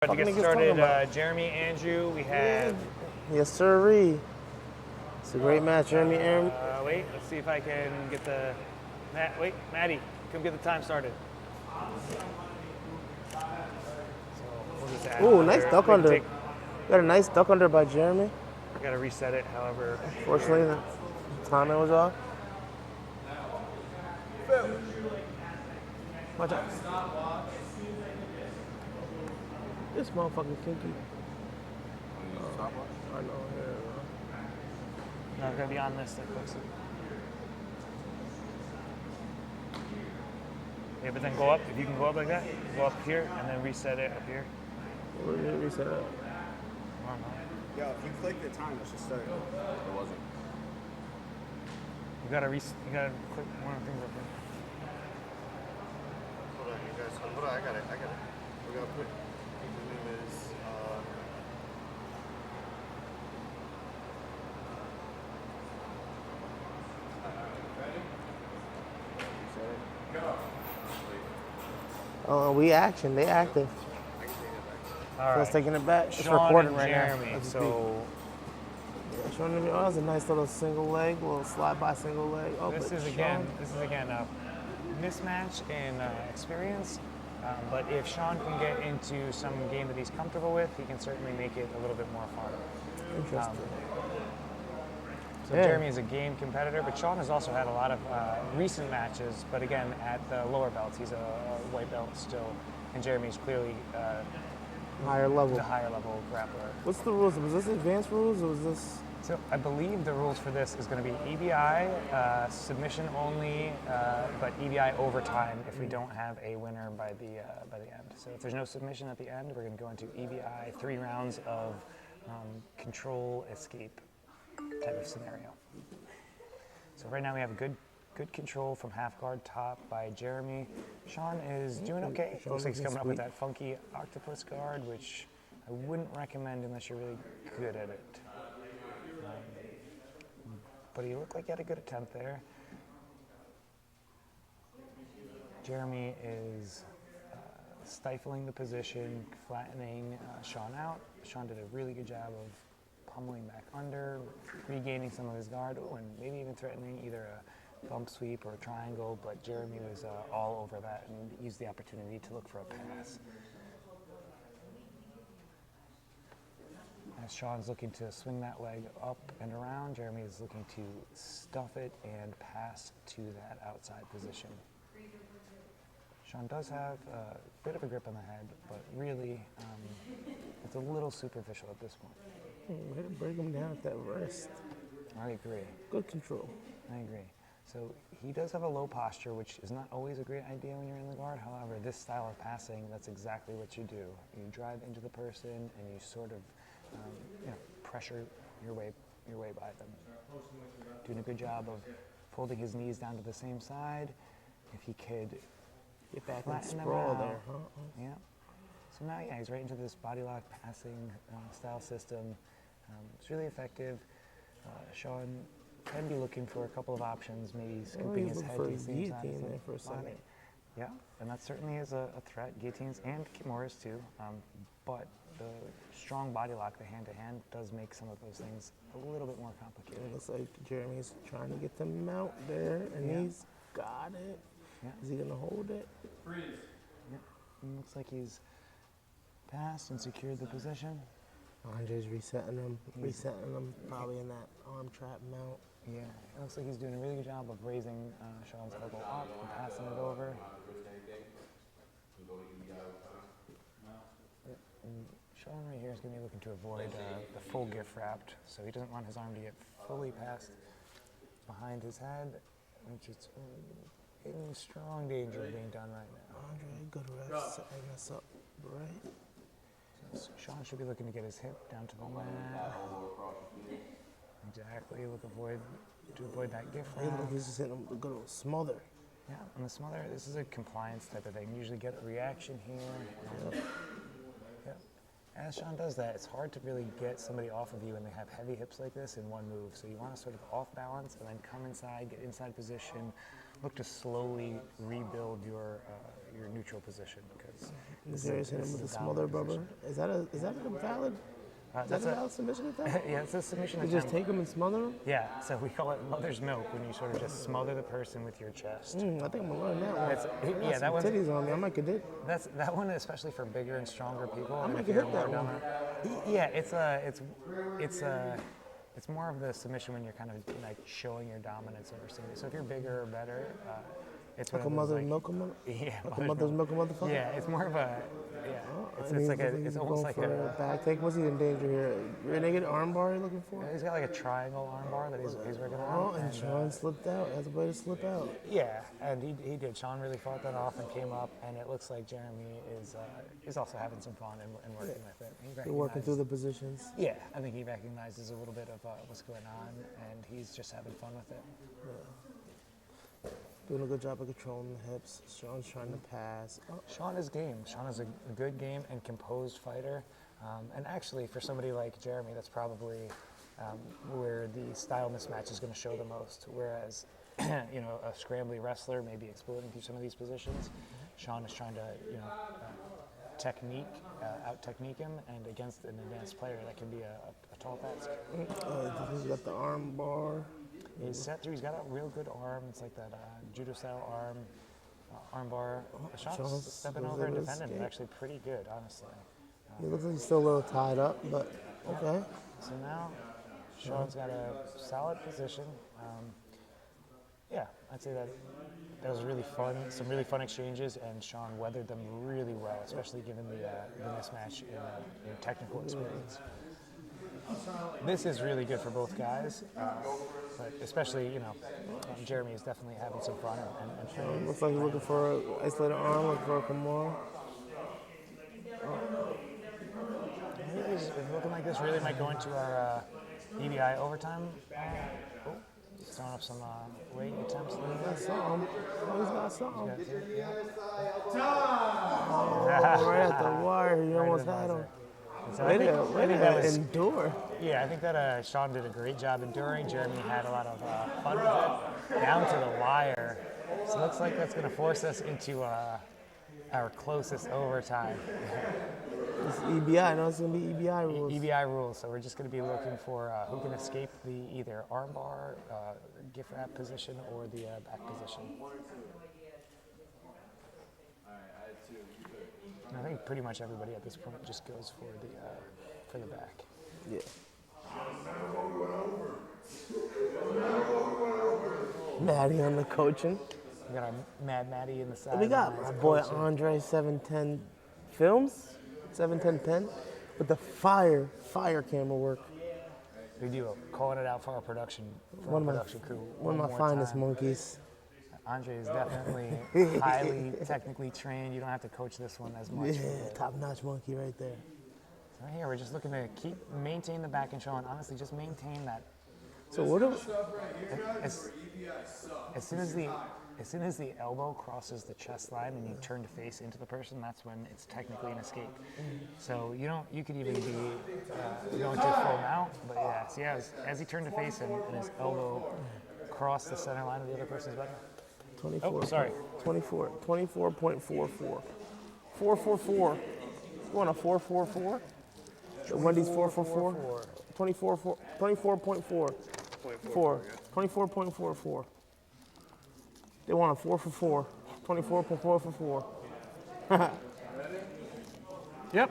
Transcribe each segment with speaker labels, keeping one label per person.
Speaker 1: To get started, Jeremy, Andrew, we have.
Speaker 2: Yes, sirree. It's a great match, Jeremy.
Speaker 1: Wait, let's see if I can get the. Wait, Maddie, come get the time started. So we'll just add
Speaker 2: Ooh, nice duck under. Got a nice duck under by Jeremy.
Speaker 1: I gotta reset it, however.
Speaker 2: Fortunately, the timing was off. Watch out. This motherfucking kinky. I know,
Speaker 1: No, it's gonna be on this. That clicks it. Yeah, but then go up. If you can go up like that, go up here and then reset it up here.
Speaker 2: Where did it reset up?
Speaker 1: I don't know.
Speaker 3: Yeah, if you click the time, it should start. It wasn't.
Speaker 1: You gotta click one of the things up here.
Speaker 3: Hold on, you guys. Hold on, I got it. We gotta put. His name is.
Speaker 2: We action. They active.
Speaker 1: All
Speaker 2: So
Speaker 1: right.
Speaker 2: it's taking it back. It's
Speaker 1: Sean
Speaker 2: recording
Speaker 1: and
Speaker 2: right
Speaker 1: Jeremy.
Speaker 2: now.
Speaker 1: So
Speaker 2: Yeah, Sean, oh, that was a nice little single leg, little slide by single leg. Oh,
Speaker 1: this
Speaker 2: but
Speaker 1: is again a mismatch in experience. But if Sean can get into some game that he's comfortable with, he can certainly make it a little bit more fun.
Speaker 2: Interesting.
Speaker 1: So Jeremy is a game competitor, but Sean has also had a lot of recent matches, but again, at the lower belts. He's a white belt still, and Jeremy's clearly
Speaker 2: Higher level.
Speaker 1: the higher level grappler.
Speaker 2: What's the rules? Was this advanced rules or was this?
Speaker 1: So I believe the rules for this is going to be EBI, submission only, but EBI overtime if we don't have a winner by the end. So if there's no submission at the end, we're going to go into EBI, 3 rounds of control escape type of scenario. So right now we have good control from half guard top by Jeremy. Sean is doing okay. Looks like he's coming up with that funky octopus guard, which I wouldn't recommend unless you're really good at it. But he looked like he had a good attempt there. Jeremy is stifling the position, flattening Sean out. Sean did a really good job of pummeling back under, regaining some of his guard, and maybe even threatening either a bump sweep or a triangle, but Jeremy was all over that and used the opportunity to look for a pass. As Sean's looking to swing that leg up and around, Jeremy is looking to stuff it and pass to that outside position. Sean does have a bit of a grip on the head, but really it's a little superficial at this point.
Speaker 2: Way to break him down at that wrist.
Speaker 1: I agree.
Speaker 2: Good control.
Speaker 1: I agree. So he does have a low posture, which is not always a great idea when you're in the guard. However, this style of passing, that's exactly what you do. You drive into the person and you sort of pressure your way by them. Doing a good job of folding his knees down to the same side. If he could
Speaker 2: get back and
Speaker 1: flatten them
Speaker 2: sprawl
Speaker 1: out.
Speaker 2: there, huh?
Speaker 1: Yeah. So now, he's right into this body lock passing style system. It's really effective. Sean can be looking for a couple of options, maybe scooping his head to the same side as
Speaker 2: there for a
Speaker 1: the body.
Speaker 2: second.
Speaker 1: Yeah, and that certainly is a threat. Guillotines and Kimuras too, but the strong body lock, the hand-to-hand, does make some of those things a little bit more complicated.
Speaker 2: It looks like Jeremy's trying to get the mount there, and he's got it.
Speaker 1: Yeah.
Speaker 2: Is he gonna hold it?
Speaker 1: Freeze. Yep. It looks like he's passed and secured the position.
Speaker 2: Andre's resetting him, probably in that arm trap mount.
Speaker 1: Yeah, it looks like he's doing a really good job of raising Sean's elbow up and passing it over. And Sean right here is going to be looking to avoid the full gift wrapped, so he doesn't want his arm to get fully passed behind his head, which is in strong danger of being done right now.
Speaker 2: Andre, good rest, setting us up right.
Speaker 1: So Sean should be looking to get his hip down to the mat. Exactly, to avoid that gift wrap.
Speaker 2: He's just hitting him with a good old smother.
Speaker 1: Yeah, and the smother, this is a compliance type of thing. You usually get a reaction here. Yep. As Sean does that, it's hard to really get somebody off of you when they have heavy hips like this in one move. So you want to sort of off balance and then come inside, get inside position, look to slowly rebuild your neutral position, because
Speaker 2: Jerry's hitting him with the smother rubber. Is that a valid? Is that a valid submission attempt?
Speaker 1: Yeah, it's a submission
Speaker 2: You
Speaker 1: attempt.
Speaker 2: just take him and smother him?
Speaker 1: Yeah, so we call it mother's milk when you sort of just smother the person with your chest.
Speaker 2: I think I'm gonna learn that one.
Speaker 1: Yeah, that one.
Speaker 2: Titties on me. I might get it.
Speaker 1: That one, especially for bigger and stronger people.
Speaker 2: I
Speaker 1: and
Speaker 2: might
Speaker 1: if
Speaker 2: get
Speaker 1: you're
Speaker 2: hit that
Speaker 1: more
Speaker 2: one.
Speaker 1: dominant- Yeah, it's more of the submission when you're kind of like showing your dominance over somebody. So if you're bigger or better, it's
Speaker 2: Like a
Speaker 1: one of those,
Speaker 2: mother's milk a mother?
Speaker 1: Yeah,
Speaker 2: Like a mother's milk a motherfucker?
Speaker 1: Yeah, it's more of a
Speaker 2: I mean,
Speaker 1: it's almost like
Speaker 2: a
Speaker 1: a.
Speaker 2: back take. What's he in danger here? Rear naked arm bar you're looking for?
Speaker 1: He's got like a triangle arm bar that he's working
Speaker 2: Oh,
Speaker 1: on.
Speaker 2: and Sean slipped out. That's a way to slip out.
Speaker 1: Yeah, and he did. Sean really fought that off and came up, and it looks like Jeremy is also having some fun and working with it.
Speaker 2: You're working through the positions.
Speaker 1: Yeah, I think he recognizes a little bit of what's going on, and he's just having fun with it.
Speaker 2: Doing a good job of controlling the hips. Sean's trying to pass. Oh,
Speaker 1: Sean is game. Sean is a good game and composed fighter. And actually, for somebody like Jeremy, that's probably where the style mismatch is going to show the most. Whereas, a scrambly wrestler may be exploding through some of these positions. Sean is trying to, out technique him, and against an advanced player, that can be a tall task.
Speaker 2: he's got the arm bar.
Speaker 1: He's set through. He's got a real good arm. It's like that judo style arm bar. Sean's stepping over and defending it. Actually, pretty good, honestly.
Speaker 2: He looks like he's still a little tied up, but okay.
Speaker 1: So now Sean's got a solid position. I'd say that was really fun. Some really fun exchanges, and Sean weathered them really well, especially given the mismatch in technical experience. This is really good for both guys, but especially, Jeremy is definitely having some fun and fun.
Speaker 2: Looks like he's looking for an isolated arm, looking for a Kimura.
Speaker 1: I think it's looking like this really might go into our EBI overtime. He's throwing up some weight attempts.
Speaker 2: He's got something. Oh, he's got something. Right at the wire, he almost had him.
Speaker 1: So
Speaker 2: Way to endure.
Speaker 1: Yeah, I think that Sean did a great job enduring. Jeremy had a lot of fun with it, down to the wire. So it looks like that's going to force us into our closest overtime.
Speaker 2: It's EBI. No, it's going to be EBI rules.
Speaker 1: EBI rules. So we're just going to be looking for who can escape the either armbar, gift wrap position, or the back position. And I think pretty much everybody at this point just goes for the back.
Speaker 2: Yeah. Maddie on the coaching.
Speaker 1: We got our Mad Maddie in the side.
Speaker 2: We got my boy Andre 710 Films, 710 Pen, with the fire camera work.
Speaker 1: We do calling it out for our production, crew.
Speaker 2: One of my finest monkeys.
Speaker 1: Andre is definitely highly technically trained. You don't have to coach this one as much.
Speaker 2: Yeah, top-notch monkey right there.
Speaker 1: So right here, we're just looking to maintain the back control, and honestly, just maintain that.
Speaker 2: So what do
Speaker 1: as soon as the elbow crosses the chest line and you turn to face into the person, that's when it's technically an escape. So you could even be going to full mount, but as he turned to face him and his elbow crossed the center line of the other person's body.
Speaker 2: 24.
Speaker 1: Oh, sorry.
Speaker 2: 24.44. 444. You want a 444? The Wendy's 444? 24.4. 24.44. They want a 4 for 4. 24.4 for 4.
Speaker 1: Yep.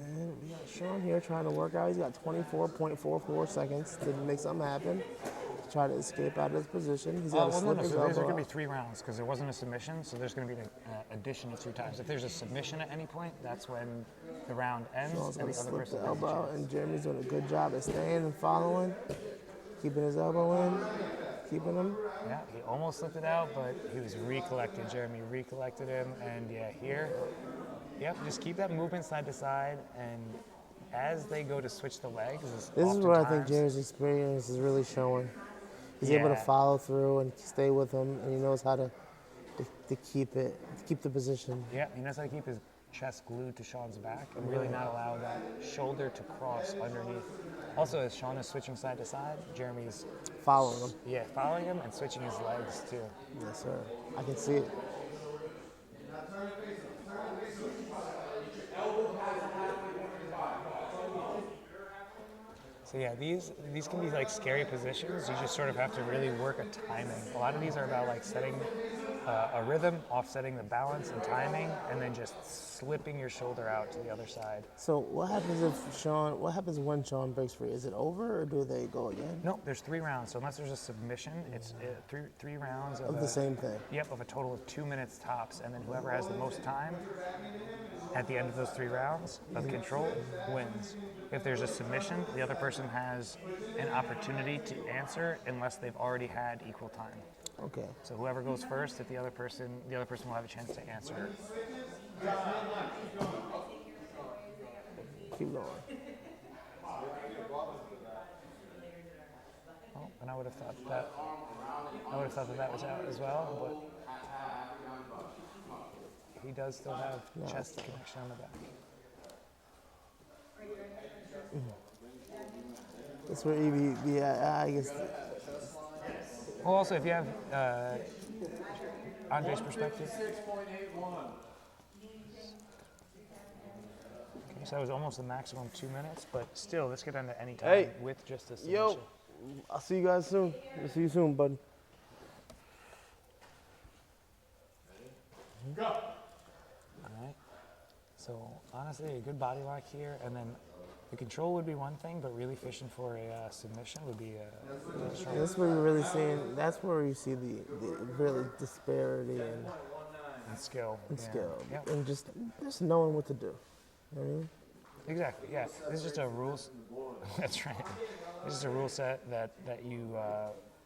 Speaker 2: And we got Sean here trying to work out. He's got 24.44 seconds to make something happen. To try to escape out of his position. He's got to slip his
Speaker 1: So these are
Speaker 2: elbow
Speaker 1: going to be
Speaker 2: out.
Speaker 1: 3 rounds because there wasn't a submission, so there's going to be an addition of 2 times. If there's a submission at any point, that's when the round ends
Speaker 2: Sean's
Speaker 1: and
Speaker 2: going
Speaker 1: the
Speaker 2: to
Speaker 1: other
Speaker 2: slip
Speaker 1: person
Speaker 2: the
Speaker 1: has a
Speaker 2: elbow out,
Speaker 1: chance.
Speaker 2: and Jeremy's doing a good job at staying and following, keeping his elbow in, keeping him.
Speaker 1: Yeah, he almost slipped it out, but he was recollected. Jeremy recollected him, and here, just keep that movement side to side, and as they go to switch the legs,
Speaker 2: This is where I think Jeremy's experience is really showing. He's able to follow through and stay with him, and he knows how to keep the position.
Speaker 1: Yeah, he knows how to keep his chest glued to Sean's back and really not allow that shoulder to cross underneath Also, as Sean is switching side to side, Jeremy's
Speaker 2: Following him.
Speaker 1: following him and switching his legs too.
Speaker 2: Yes, sir. I can see it.
Speaker 1: So yeah, these can be like scary positions. You just sort of have to really work a timing. A lot of these are about like setting a rhythm, offsetting the balance and timing, and then just slipping your shoulder out to the other side.
Speaker 2: So what happens what happens when Sean breaks free? Is it over or do they go again?
Speaker 1: No, there's 3 rounds. So unless there's a submission, it's three rounds
Speaker 2: Of the same thing.
Speaker 1: Yep, of a total of 2 minutes tops, and then whoever has the most time at the end of those 3 rounds of control wins. If there's a submission, the other person has an opportunity to answer unless they've already had equal time.
Speaker 2: Okay.
Speaker 1: So whoever goes first, the other person will have a chance to answer.
Speaker 2: Keep going.
Speaker 1: Oh, and I would have thought that was out as well, but he does still have chest connection on the back.
Speaker 2: That's where Evie, I guess.
Speaker 1: Well, also, if you have Andre's perspective. Okay, so that was almost the maximum 2 minutes, but still, this could end at any time with just a submission.
Speaker 2: Yo, I'll see you guys soon. I'll see you soon, buddy.
Speaker 3: Go.
Speaker 1: All right. So honestly, a good body lock here, and then the control would be one thing, but really fishing for a submission would be strong.
Speaker 2: That's where you're really seeing. That's where you see the really disparity
Speaker 1: And skill.
Speaker 2: and
Speaker 1: yeah.
Speaker 2: skill,
Speaker 1: Yep.
Speaker 2: and just knowing what to do. You know what I mean?
Speaker 1: Exactly. Yeah. This is just a rules. That's right. This is a rule set that you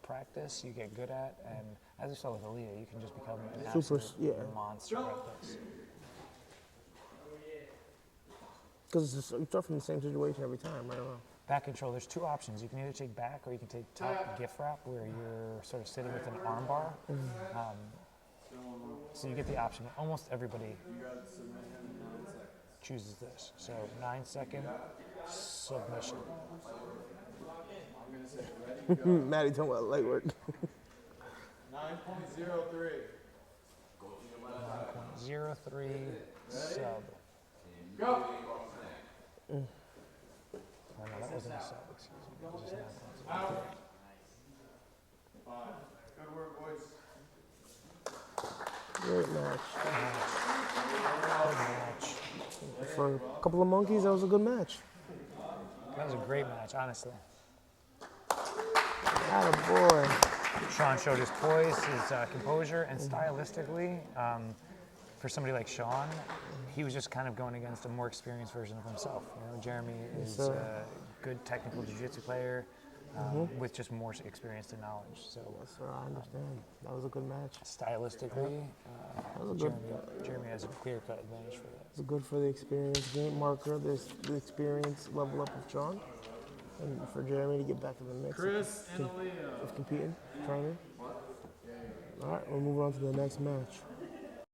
Speaker 1: practice, you get good at, and as you saw with Aaliyah, you can just become an absolute monster at this.
Speaker 2: Because you start from the same situation every time, right or wrong.
Speaker 1: Back control, there's 2 options. You can either take back or you can take top gift wrap, where you're sort of sitting with an arm bar. So you get the option. Almost everybody chooses this. So 9-second submission.
Speaker 2: Maddie talking about light work.
Speaker 3: 9.03.
Speaker 1: 9.03 sub.
Speaker 3: Go.
Speaker 1: Oh, no, that wasn't a sub, excuse me. It was just 9.03.
Speaker 3: Out. 5. Good work, boys.
Speaker 2: Great match.
Speaker 1: Good match.
Speaker 2: For a couple of monkeys, that was a good match.
Speaker 1: That was a great match, honestly.
Speaker 2: Attaboy.
Speaker 1: Sean showed his poise, his composure, and stylistically, for somebody like Sean, he was just kind of going against a more experienced version of himself. You know, Jeremy is a good technical jiu-jitsu player with just more experience and knowledge. So,
Speaker 2: Yes, sir, I understand. That was a good match.
Speaker 1: stylistically,
Speaker 2: That was a good.
Speaker 1: Jeremy has a clear-cut advantage for that.
Speaker 2: It's good for the experience game marker. There's the experience level up of Sean, and for Jeremy to get back in the mix
Speaker 3: Chris and
Speaker 2: of competing, training. All right, we'll move on to the next match.